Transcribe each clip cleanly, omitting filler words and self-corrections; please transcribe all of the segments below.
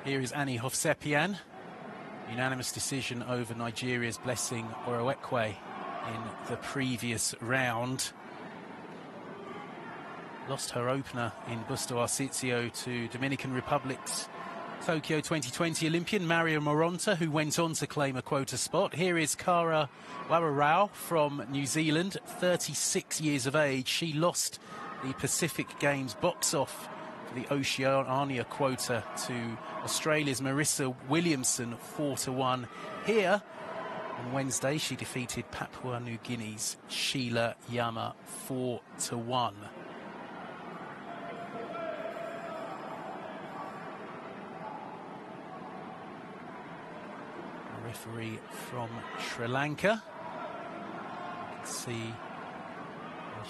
Here is Hovsepyan. Unanimous decision over Nigeria's Blessing Wharerau in the previous round. Lost her opener in Busto Arsizio to Dominican Republic's Tokyo 2020 Olympian Mario Moronta, who went on to claim a quota spot. Here is Cara Wharerau from New Zealand, 36 years of age. She lost the Pacific Games box-off for the Oceania quota to Australia's Marissa Williamson, 4-1. Here on Wednesday, she defeated Papua New Guinea's Sheila Yama, 4-1. Referee from Sri Lanka. You can see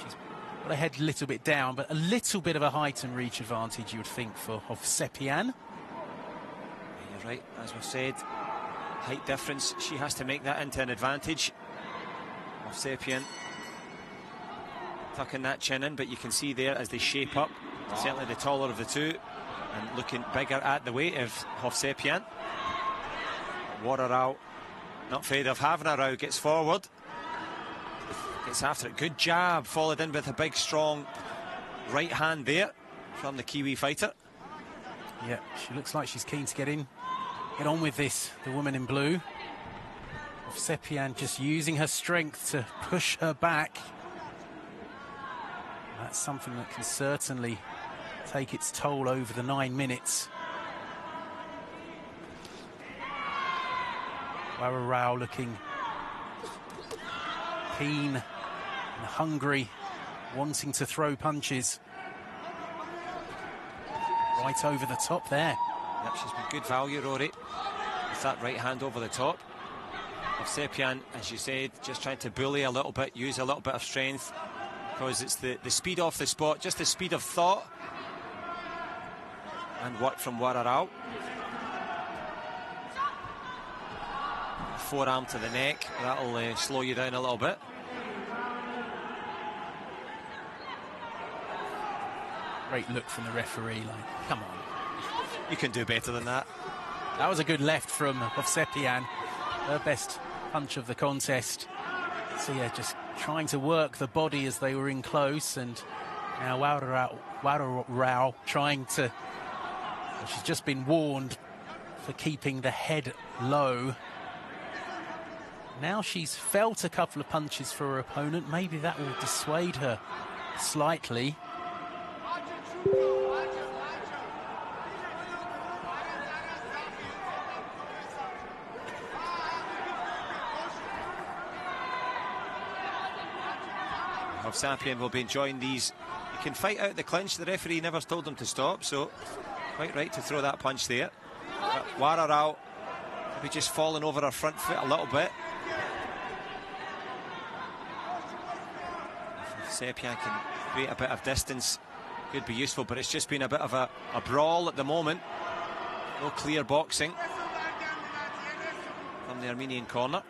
she's got her head a little bit down, but a little bit of a height and reach advantage, you would think, for Hovsepyan. You're right, as we said, height difference, she has to make that into an advantage. Hovsepyan tucking that chin in, but you can see there as they shape up, certainly the taller of the two, and looking bigger at the weight of Hovsepyan. Wharerau, not afraid of having a row, gets forward, gets after it. Good jab, followed in with a big, strong right hand there from the Kiwi fighter. Yeah, she looks like she's keen to get on with this, the woman in blue. Hovsepyan just using her strength to push her back. That's something that can certainly take its toll over the 9 minutes. Wharerau looking keen and hungry, wanting to throw punches. Right over the top there. Yep, she's been good value, Rory, with that right hand over the top. Hovsepyan, as you said, just trying to bully a little bit, use a little bit of strength, because it's the speed off the spot, just the speed of thought, and work from Wharerau. Forearm to the neck, that'll slow you down a little bit. Great look from the referee, like, come on. You can do better than that. That was a good left from Hovsepyan, her best punch of the contest. So yeah, just trying to work the body as they were in close, and now Wharerau trying to... Well, she's just been warned for keeping the head low. Now she's felt a couple of punches for her opponent. Maybe that will dissuade her slightly. Hovsepyan will be enjoying these. You can fight out the clinch. The referee never told them to stop, so quite right to throw that punch there. But Wharerau maybe just falling over her front foot a little bit. Hovsepyan can create a bit of distance, could be useful, but it's just been a bit of a brawl at the moment. No clear boxing from the Armenian corner.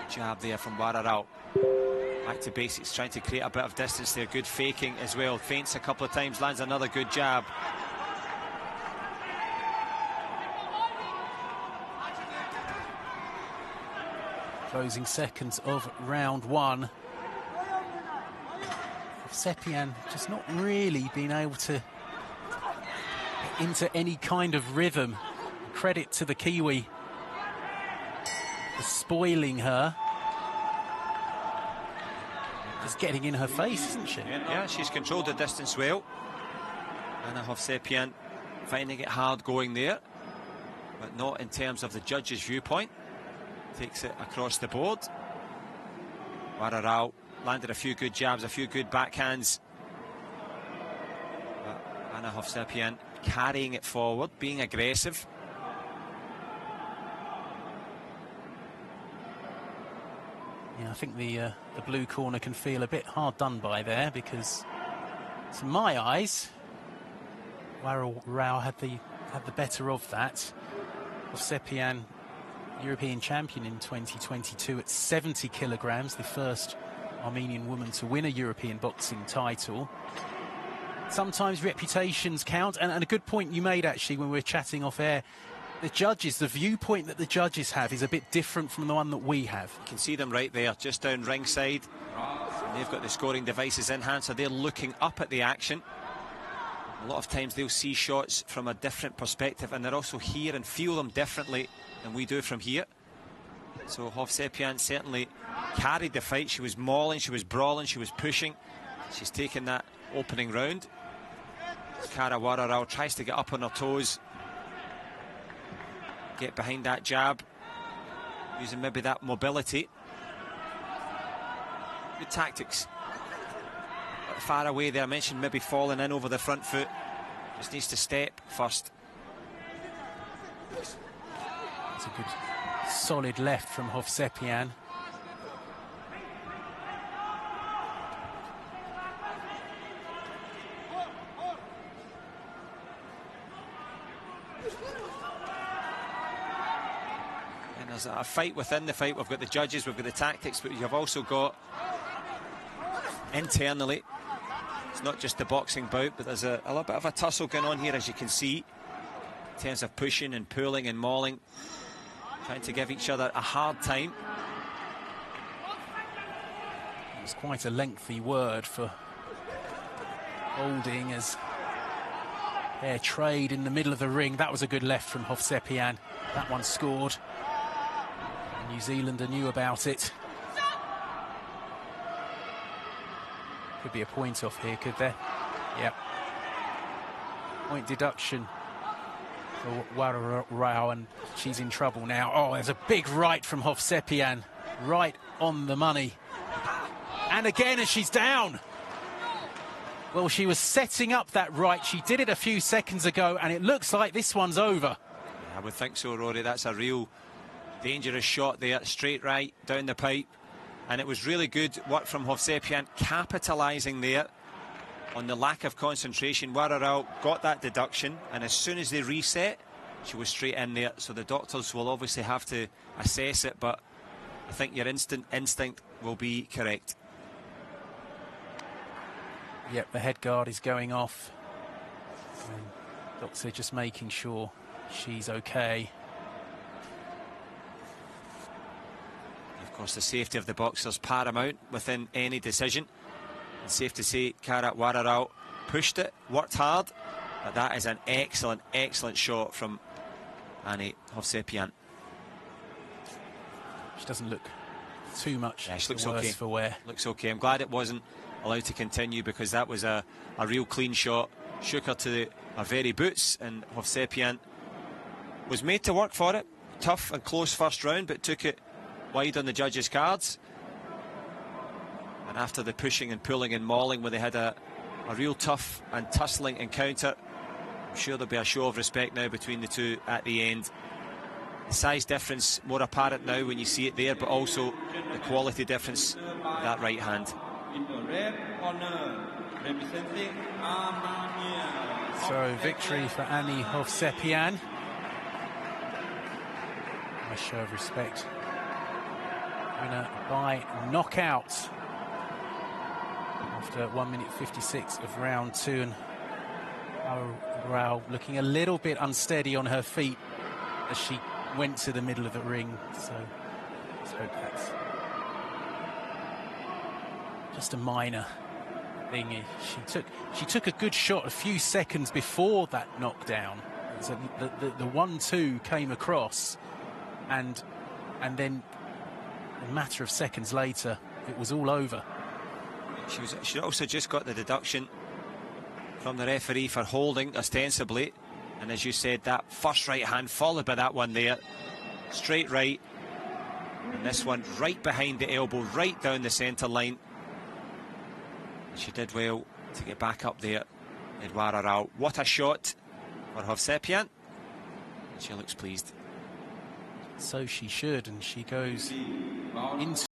Jab there from Wharerau. Back to basics, trying to create a bit of distance there. Good faking as well. Feints a couple of times, lands another good jab. Closing seconds of round one. Hovsepyan just not really been able to get into any kind of rhythm. Credit to the Kiwi for spoiling her. Just getting in her face, isn't she? Yeah, she's controlled the distance well. Hovsepyan finding it hard going there, but not in terms of the judge's viewpoint. Takes it across the board. Wharerau landed a few good jabs, a few good backhands. But Hovsepyan carrying it forward, being aggressive. Yeah, I think the blue corner can feel a bit hard done by there, because to my eyes, Wharerau had the better of that. Hovsepyan, European champion in 2022 at 70 kilograms, the first Armenian woman to win a European boxing title. sometimes reputations count, and a good point you made actually when we were chatting off air. The judges, the viewpoint that the judges have is a bit different from the one that we have. You can see them right there, just down ringside. And they've got the scoring devices in hand, so they're looking up at the action. A lot of times they'll see shots from a different perspective, and they're also hear and feel them differently than we do from here. So Hovsepyan certainly carried the fight. She was mauling, she was brawling, she was pushing. She's taken that opening round. Cara Wharerau tries to get up on her toes, get behind that jab, using maybe that mobility. Good tactics. Far away there, I mentioned maybe falling in over the front foot. Just needs to step first. It's a good solid left from Hovsepyan. And there's a fight within the fight. We've got the judges, we've got the tactics, but you've also got internally. It's not just the boxing bout, but there's a little bit of a tussle going on here, as you can see, in terms of pushing and pulling and mauling, trying to give each other a hard time. It's quite a lengthy word for holding as their trade in the middle of the ring. That was a good left from Hovsepyan. That one scored. The New Zealander knew about it. Could be a point off here, could there? Yep. Point deduction for Wharerau, and she's in trouble now. Oh, there's a big right from Hovsepyan. Right on the money. And again, as she's down. Well, she was setting up that right. She did it a few seconds ago, and it looks like this one's over. I would think so, Rory. That's a real dangerous shot there. Straight right, down the pipe. And it was really good work from Hovsepyan, capitalising there on the lack of concentration. Wharerau got that deduction, and as soon as they reset, she was straight in there. So the doctors will obviously have to assess it, but I think your instinct will be correct. Yep, the head guard is going off. And doctor just making sure she's okay. Of course, the safety of the boxers paramount within any decision. It's safe to say Cara Wharerau pushed it, worked hard, but that is an excellent, excellent shot from Annie Hovsepyan. She doesn't look too much. Yeah, she looks worse okay. For wear. Looks okay. I'm glad it wasn't allowed to continue, because that was a real clean shot. Shook her to her very boots, and Hovsepyan was made to work for it. Tough and close first round, but took it wide on the judges' cards. And after the pushing and pulling and mauling, where they had a real tough and tussling encounter, I'm sure there'll be a show of respect now between the two at the end. The size difference more apparent now when you see it there, but also the quality difference with that right hand. So victory for Annie Hovsepyan. A show of respect. Winner by knockout after 1 minute 56 of round 2, and Wharerau looking a little bit unsteady on her feet as she went to the middle of the ring. So let's hope that's just a minor thing. She took a good shot a few seconds before that knockdown. So the 1-2 came across, and then a matter of seconds later, it was all over. She also just got the deduction from the referee for holding, ostensibly. And as you said, that first right hand followed by that one there. Straight right. And this one right behind the elbow, right down the centre line. She did well to get back up there in Wharerau. What a shot for Hovsepyan. She looks pleased. So she should, and she goes into